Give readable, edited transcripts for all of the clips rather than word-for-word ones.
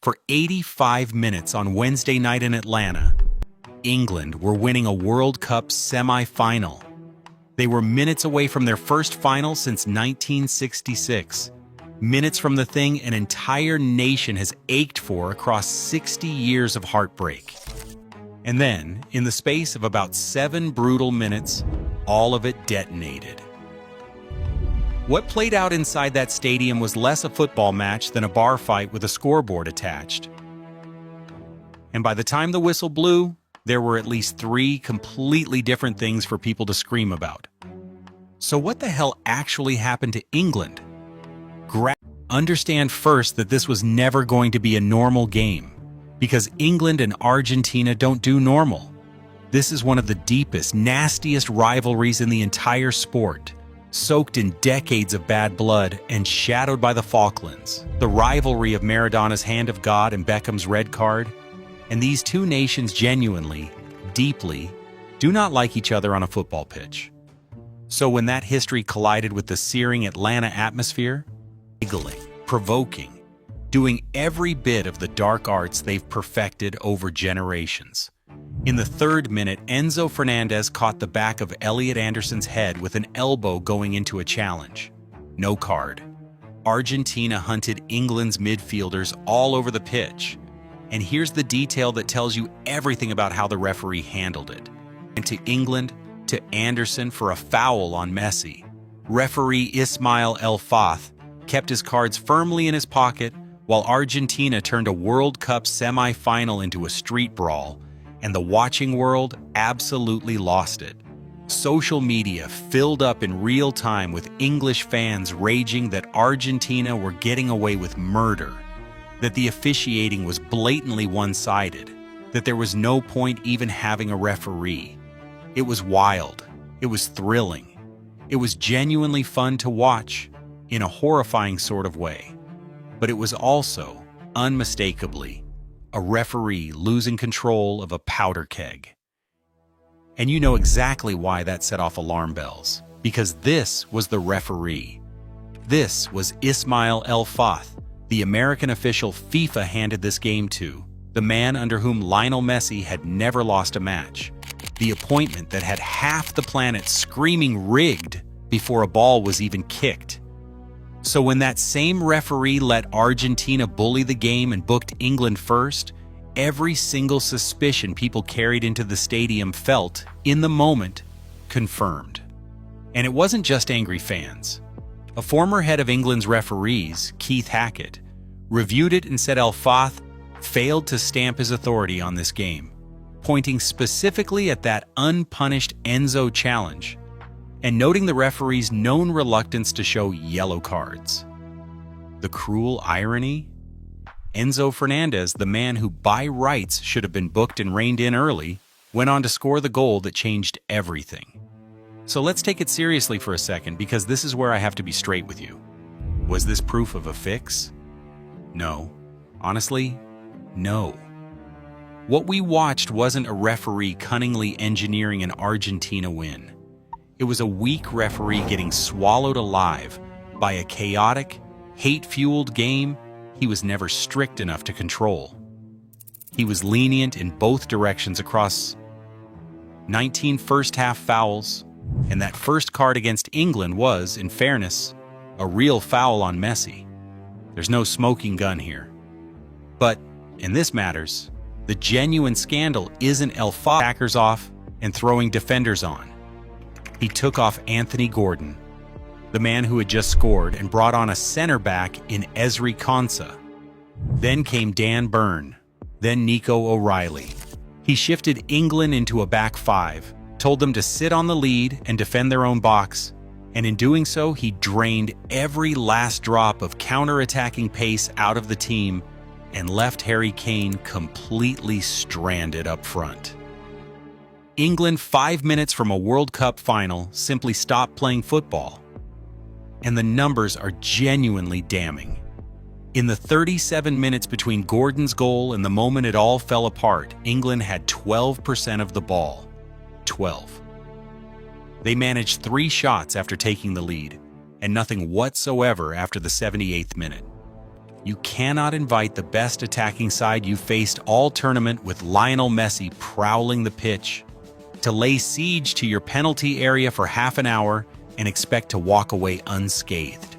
For 85 minutes on Wednesday night in Atlanta, England were winning a World Cup semi-final. They were minutes away from their first final since 1966. Minutes from the thing an entire nation has ached for across 60 years of heartbreak. And then, in the space of about 7 brutal minutes, all of it detonated. What played out inside that stadium was less a football match than a bar fight with a scoreboard attached. And by the time the whistle blew, there were at least 3 completely different things for people to scream about. So what the hell actually happened to England? Understand first that this was never going to be a normal game, because England and Argentina don't do normal. This is one of the deepest, nastiest rivalries in the entire sport, soaked in decades of bad blood and shadowed by the Falklands, the rivalry of Maradona's hand of God and Beckham's red card. And these two nations genuinely, deeply, do not like each other on a football pitch. So when that history collided with the searing Atlanta atmosphere, giggling, provoking, doing every bit of the dark arts they've perfected over generations. In the 3rd minute, Enzo Fernandez caught the back of Elliot Anderson's head with an elbow going into a challenge. No card. Argentina hunted England's midfielders all over the pitch. And here's the detail that tells you everything about how the referee handled it. And to England, to Anderson for a foul on Messi. Referee Ismail El Fath kept his cards firmly in his pocket, while Argentina turned a World Cup semi-final into a street brawl, and the watching world absolutely lost it. Social media filled up in real time with English fans raging that Argentina were getting away with murder, that the officiating was blatantly one-sided, that there was no point even having a referee. It was wild. It was thrilling. It was genuinely fun to watch, in a horrifying sort of way. But it was also, unmistakably, a referee losing control of a powder keg. And you know exactly why that set off alarm bells, because this was the referee. This was Ismail El Fath, the American official FIFA handed this game to, the man under whom Lionel Messi had never lost a match, the appointment that had half the planet screaming rigged before a ball was even kicked. So when that same referee let Argentina bully the game and booked England first, every single suspicion people carried into the stadium felt, in the moment, confirmed. And it wasn't just angry fans. A former head of England's referees, Keith Hackett, reviewed it and said El Fath failed to stamp his authority on this game, pointing specifically at that unpunished Enzo challenge, and noting the referee's known reluctance to show yellow cards. The cruel irony? Enzo Fernandez, the man who by rights should have been booked and reined in early, went on to score the goal that changed everything. So let's take it seriously for a second, because this is where I have to be straight with you. Was this proof of a fix? No. Honestly, no. What we watched wasn't a referee cunningly engineering an Argentina win. It was a weak referee getting swallowed alive by a chaotic, hate-fueled game he was never strict enough to control. He was lenient in both directions across 19 first-half fouls, and that first card against England was, in fairness, a real foul on Messi. There's no smoking gun here. But, and this matters, the genuine scandal isn't El Fath backers off and throwing defenders on. He took off Anthony Gordon, the man who had just scored, and brought on a center back in Ezri Konsa. Then came Dan Burn, then Nico O'Reilly. He shifted England into a back 5, told them to sit on the lead and defend their own box, and in doing so, he drained every last drop of counter-attacking pace out of the team and left Harry Kane completely stranded up front. England, 5 minutes from a World Cup final, simply stopped playing football. And the numbers are genuinely damning. In the 37 minutes between Gordon's goal and the moment it all fell apart, England had 12% of the ball. 12. They managed 3 shots after taking the lead, and nothing whatsoever after the 78th minute. You cannot invite the best attacking side you faced all tournament with Lionel Messi prowling the pitch to lay siege to your penalty area for half an hour and expect to walk away unscathed.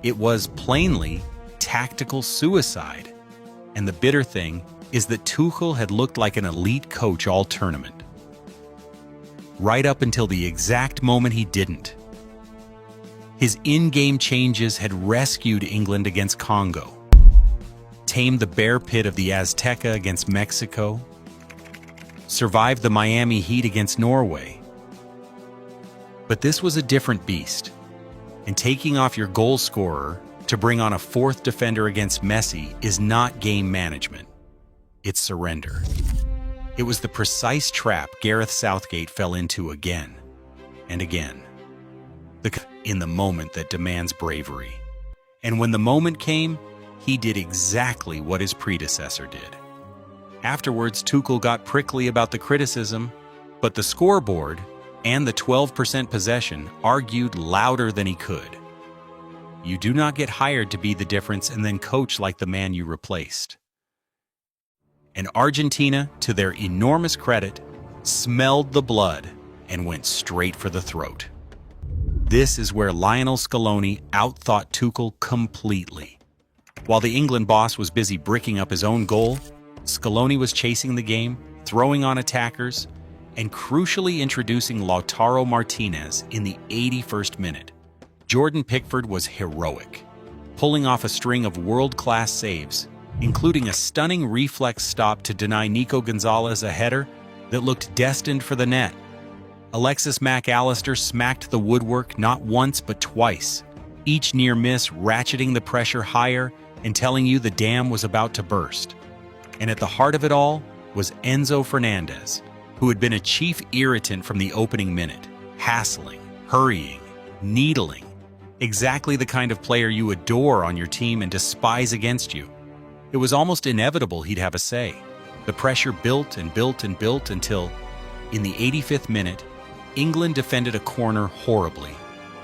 It was plainly tactical suicide. And the bitter thing is that Tuchel had looked like an elite coach all tournament, right up until the exact moment he didn't. His in-game changes had rescued England against Congo, tamed the bear pit of the Azteca against Mexico, survived the Miami Heat against Norway. But this was a different beast, and taking off your goal scorer to bring on a fourth defender against Messi is not game management. It's surrender. It was the precise trap Gareth Southgate fell into again and again. In the moment that demands bravery. And when the moment came, he did exactly what his predecessor did. Afterwards, Tuchel got prickly about the criticism, but the scoreboard and the 12% possession argued louder than he could. You do not get hired to be the difference and then coach like the man you replaced. And Argentina, to their enormous credit, smelled the blood and went straight for the throat. This is where Lionel Scaloni outthought Tuchel completely. While the England boss was busy bricking up his own goal, Scaloni was chasing the game, throwing on attackers, and crucially introducing Lautaro Martinez in the 81st minute. Jordan Pickford was heroic, pulling off a string of world-class saves, including a stunning reflex stop to deny Nico Gonzalez a header that looked destined for the net. Alexis Mac Allister smacked the woodwork not once but twice, each near miss ratcheting the pressure higher and telling you the dam was about to burst. And at the heart of it all was Enzo Fernandez, who had been a chief irritant from the opening minute, hassling, hurrying, needling, exactly the kind of player you adore on your team and despise against you. It was almost inevitable he'd have a say. The pressure built and built and built until, in the 85th minute, England defended a corner horribly.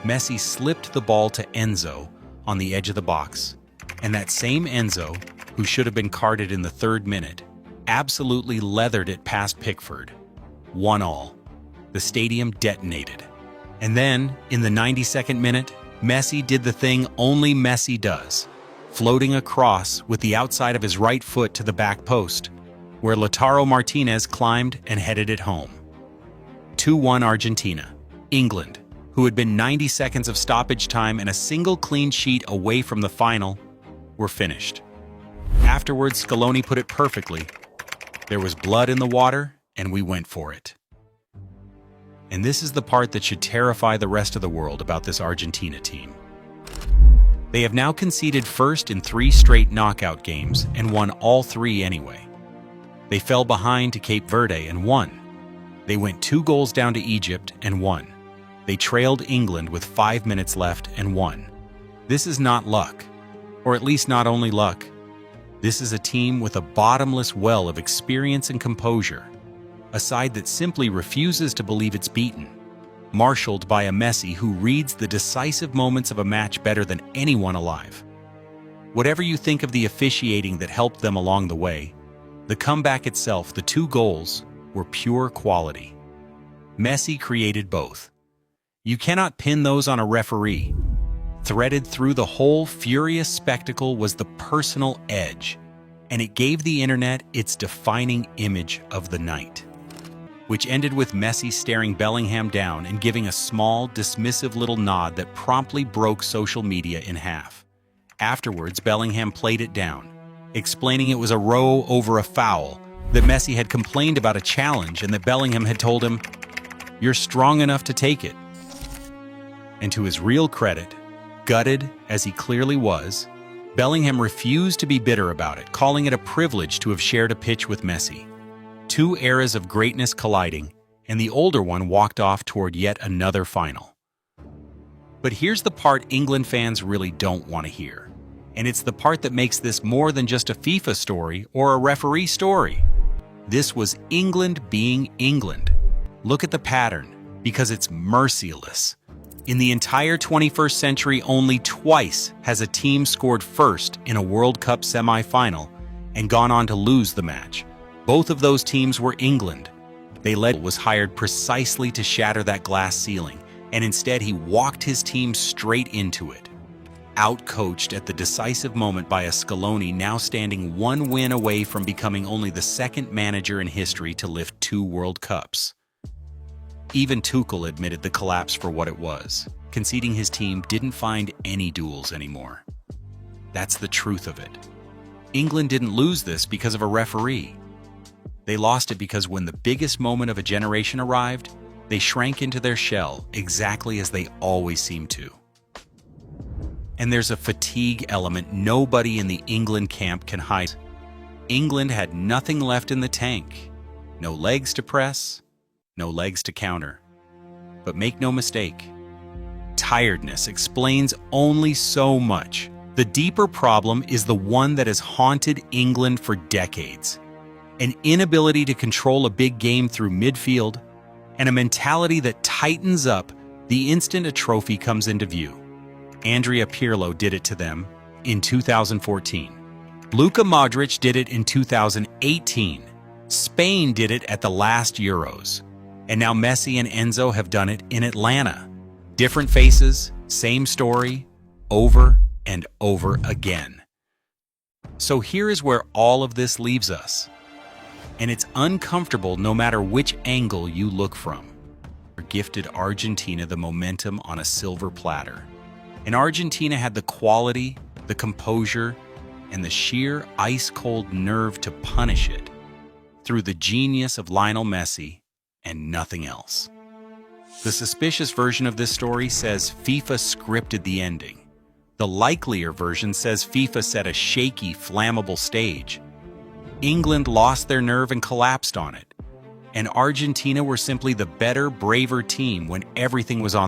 Messi slipped the ball to Enzo on the edge of the box, and that same Enzo, who should have been carded in the 3rd minute, absolutely leathered it past Pickford. 1-1. The stadium detonated. And then, in the 92nd minute, Messi did the thing only Messi does, floating across with the outside of his right foot to the back post, where Lautaro Martinez climbed and headed it home. 2-1 Argentina. England, who had been 90 seconds of stoppage time and a single clean sheet away from the final, were finished. Afterwards, Scaloni put it perfectly. There was blood in the water, and we went for it. And this is the part that should terrify the rest of the world about this Argentina team. They have now conceded first in 3 straight knockout games and won all 3 anyway. They fell behind to Cape Verde and won. They went 2 goals down to Egypt and won. They trailed England with 5 minutes left and won. This is not luck, or at least not only luck. This is a team with a bottomless well of experience and composure, a side that simply refuses to believe it's beaten, marshaled by a Messi who reads the decisive moments of a match better than anyone alive. Whatever you think of the officiating that helped them along the way, the comeback itself, the 2 goals, were pure quality. Messi created both. You cannot pin those on a referee. Threaded through the whole furious spectacle was the personal edge, and it gave the internet its defining image of the night, which ended with Messi staring Bellingham down and giving a small, dismissive little nod that promptly broke social media in half. Afterwards, Bellingham played it down, explaining it was a row over a foul, that Messi had complained about a challenge and that Bellingham had told him, "You're strong enough to take it." And to his real credit, gutted as he clearly was, Bellingham refused to be bitter about it, calling it a privilege to have shared a pitch with Messi. 2 eras of greatness colliding, and the older one walked off toward yet another final. But here's the part England fans really don't want to hear, and it's the part that makes this more than just a FIFA story or a referee story. This was England being England. Look at the pattern, because it's merciless. In the entire 21st century, only twice has a team scored first in a World Cup semi-final and gone on to lose the match. Both of those teams were England. Was hired precisely to shatter that glass ceiling, and instead he walked his team straight into it. Outcoached at the decisive moment by a Scaloni now standing one win away from becoming only the second manager in history to lift 2 World Cups. Even Tuchel admitted the collapse for what it was, conceding his team didn't find any duels anymore. That's the truth of it. England didn't lose this because of a referee. They lost it because when the biggest moment of a generation arrived, they shrank into their shell exactly as they always seem to. And there's a fatigue element nobody in the England camp can hide. England had nothing left in the tank. No legs to press, no legs to counter. But make no mistake, tiredness explains only so much. The deeper problem is the one that has haunted England for decades. An inability to control a big game through midfield, and a mentality that tightens up the instant a trophy comes into view. Andrea Pirlo did it to them in 2014. Luka Modric did it in 2018. Spain did it at the last Euros. And now Messi and Enzo have done it in Atlanta. Different faces, same story, over and over again. So here is where all of this leaves us. And it's uncomfortable no matter which angle you look from. Gifted Argentina the momentum on a silver platter. And Argentina had the quality, the composure, and the sheer ice-cold nerve to punish it through the genius of Lionel Messi and nothing else. The suspicious version of this story says FIFA scripted the ending. The likelier version says FIFA set a shaky, flammable stage. England lost their nerve and collapsed on it. And Argentina were simply the better, braver team when everything was on